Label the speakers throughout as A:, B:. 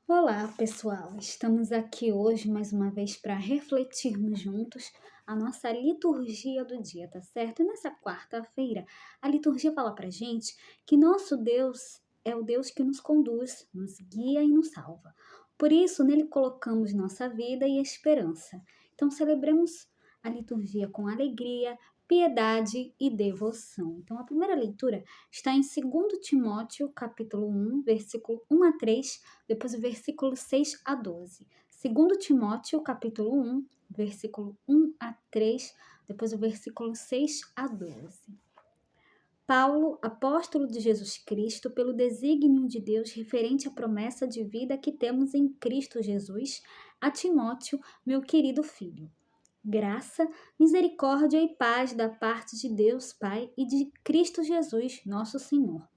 A: Olá, pessoal! Estamos aqui hoje mais uma vez para refletirmos juntos a nossa liturgia do dia, tá certo? E nessa quarta-feira, a liturgia fala pra gente que nosso Deus é o Deus que nos conduz, nos guia e nos salva. Por isso, nele colocamos nossa vida e esperança. Então, celebremos a liturgia com alegria, piedade e devoção. Então, a primeira leitura está em 2 Timóteo, capítulo 1, versículo 1 a 3, depois o versículo 6 a 12. 2 Timóteo, capítulo 1, versículo 1 a 3, depois o versículo 6 a 12. Paulo, apóstolo de Jesus Cristo, pelo desígnio de Deus referente à promessa de vida que temos em Cristo Jesus, a Timóteo, meu querido filho. Graça, misericórdia e paz da parte de Deus Pai e de Cristo Jesus, nosso Senhor.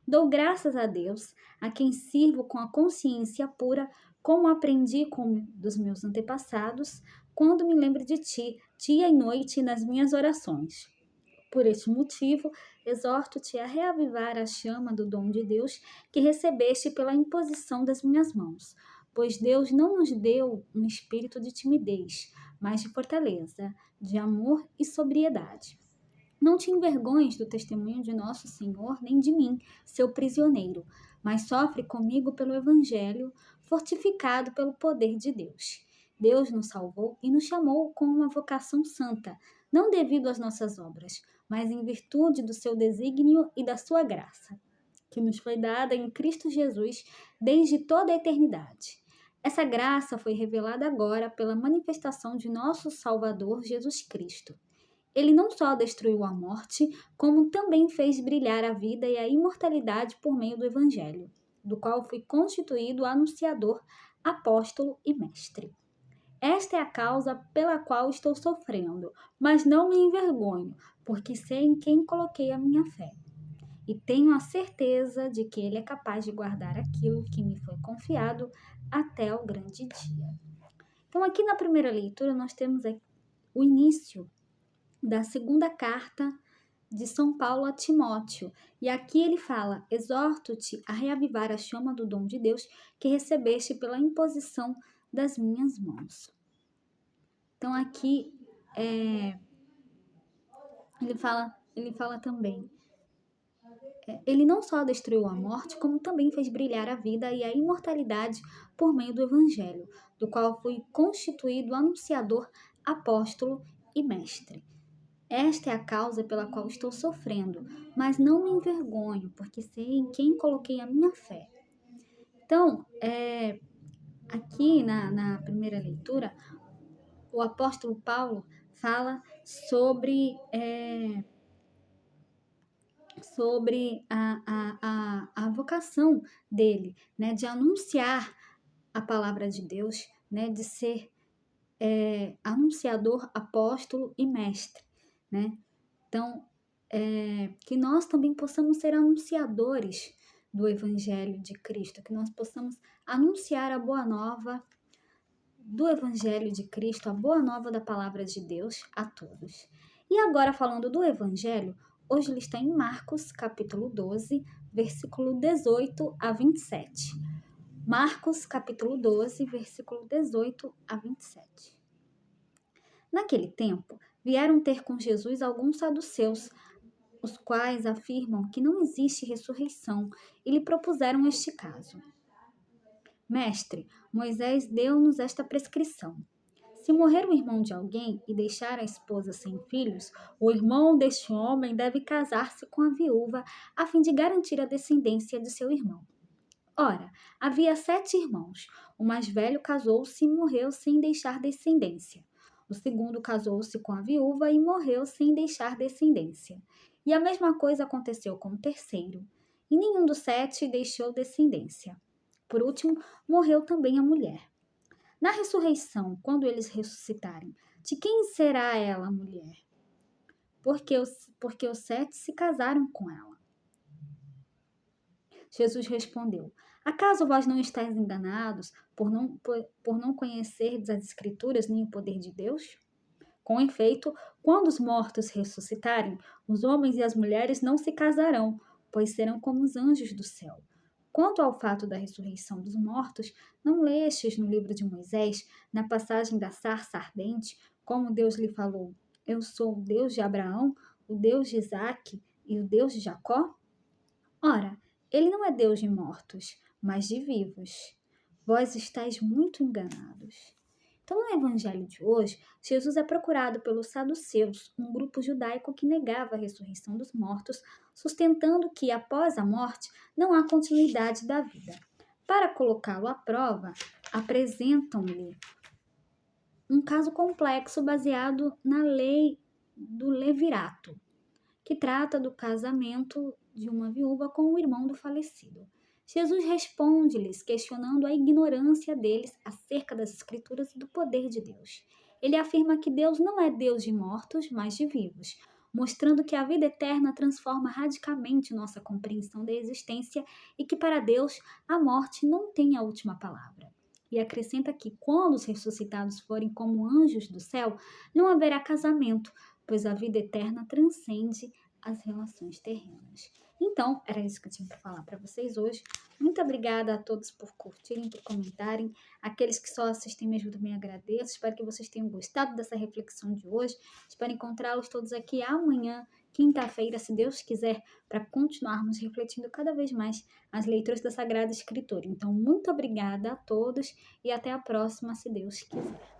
A: Dou graças a Deus, a quem sirvo com a consciência pura, como aprendi dos meus antepassados, quando me lembro de ti, dia e noite, nas minhas orações. Por este motivo, exorto-te a reavivar a chama do dom de Deus que recebeste pela imposição das minhas mãos, pois Deus não nos deu um espírito de timidez, mas de fortaleza, de amor e sobriedade. Não te envergonhes do testemunho de nosso Senhor, nem de mim, seu prisioneiro, mas sofre comigo pelo Evangelho, fortificado pelo poder de Deus. Deus nos salvou e nos chamou com uma vocação santa, não devido às nossas obras, mas em virtude do seu desígnio e da sua graça, que nos foi dada em Cristo Jesus desde toda a eternidade. Essa graça foi revelada agora pela manifestação de nosso Salvador Jesus Cristo. Ele não só destruiu a morte, como também fez brilhar a vida e a imortalidade por meio do Evangelho, do qual fui constituído anunciador, apóstolo e mestre. Esta é a causa pela qual estou sofrendo, mas não me envergonho, porque sei em quem coloquei a minha fé. E tenho a certeza de que Ele é capaz de guardar aquilo que me foi confiado até o grande dia. Então, aqui na primeira leitura, nós temos o início da segunda carta de São Paulo a Timóteo. E aqui ele fala: exorto-te a reavivar a chama do dom de Deus que recebeste pela imposição das minhas mãos. Então aqui ele fala também, ele não só destruiu a morte, como também fez brilhar a vida e a imortalidade por meio do Evangelho, do qual fui constituído anunciador, apóstolo e mestre. Esta é a causa pela qual estou sofrendo, mas não me envergonho, porque sei em quem coloquei a minha fé. Então, aqui na primeira leitura, o apóstolo Paulo fala sobre a vocação dele, né, de anunciar a palavra de Deus, né, de ser anunciador, apóstolo e mestre, né? Então, que nós também possamos ser anunciadores do Evangelho de Cristo, que nós possamos anunciar a boa nova do Evangelho de Cristo, a boa nova da palavra de Deus a todos. E agora, falando do Evangelho, hoje ele está em Marcos, capítulo 12, versículo 18 a 27. Marcos, capítulo 12, versículo 18 a 27. Naquele tempo, vieram ter com Jesus alguns saduceus, os quais afirmam que não existe ressurreição, e lhe propuseram este caso. Mestre, Moisés deu-nos esta prescrição. Se morrer o irmão de alguém e deixar a esposa sem filhos, o irmão deste homem deve casar-se com a viúva a fim de garantir a descendência de seu irmão. Ora, havia 7 irmãos. O mais velho casou-se e morreu sem deixar descendência. O segundo casou-se com a viúva e morreu sem deixar descendência. E a mesma coisa aconteceu com o terceiro. E nenhum dos 7 deixou descendência. Por último, morreu também a mulher. Na ressurreição, quando eles ressuscitarem, de quem será ela a mulher? Porque os 7 se casaram com ela. Jesus respondeu: acaso vós não estáis enganados por não conhecerdes as Escrituras nem o poder de Deus? Com efeito, quando os mortos ressuscitarem, os homens e as mulheres não se casarão, pois serão como os anjos do céu. Quanto ao fato da ressurreição dos mortos, não lestes no livro de Moisés, na passagem da sarça ardente, como Deus lhe falou: Eu sou o Deus de Abraão, o Deus de Isaque e o Deus de Jacó? Ora, ele não é Deus de mortos, mas de vivos. Vós estáis muito enganados. Então, no evangelho de hoje, Jesus é procurado pelos saduceus, um grupo judaico que negava a ressurreição dos mortos, sustentando que após a morte não há continuidade da vida. Para colocá-lo à prova, apresentam-lhe um caso complexo baseado na lei do levirato, que trata do casamento de uma viúva com o irmão do falecido. Jesus responde-lhes, questionando a ignorância deles acerca das Escrituras e do poder de Deus. Ele afirma que Deus não é Deus de mortos, mas de vivos, mostrando que a vida eterna transforma radicalmente nossa compreensão da existência e que para Deus a morte não tem a última palavra. E acrescenta que quando os ressuscitados forem como anjos do céu, não haverá casamento, pois a vida eterna transcende as relações terrenas. Então, era isso que eu tinha para falar para vocês hoje. Muito obrigada a todos por curtirem, por comentarem. Aqueles que só assistem mesmo também agradeço. Espero que vocês tenham gostado dessa reflexão de hoje. Espero encontrá-los todos aqui amanhã, quinta-feira, se Deus quiser, para continuarmos refletindo cada vez mais as leituras da Sagrada Escritura. Então, muito obrigada a todos e até a próxima, se Deus quiser.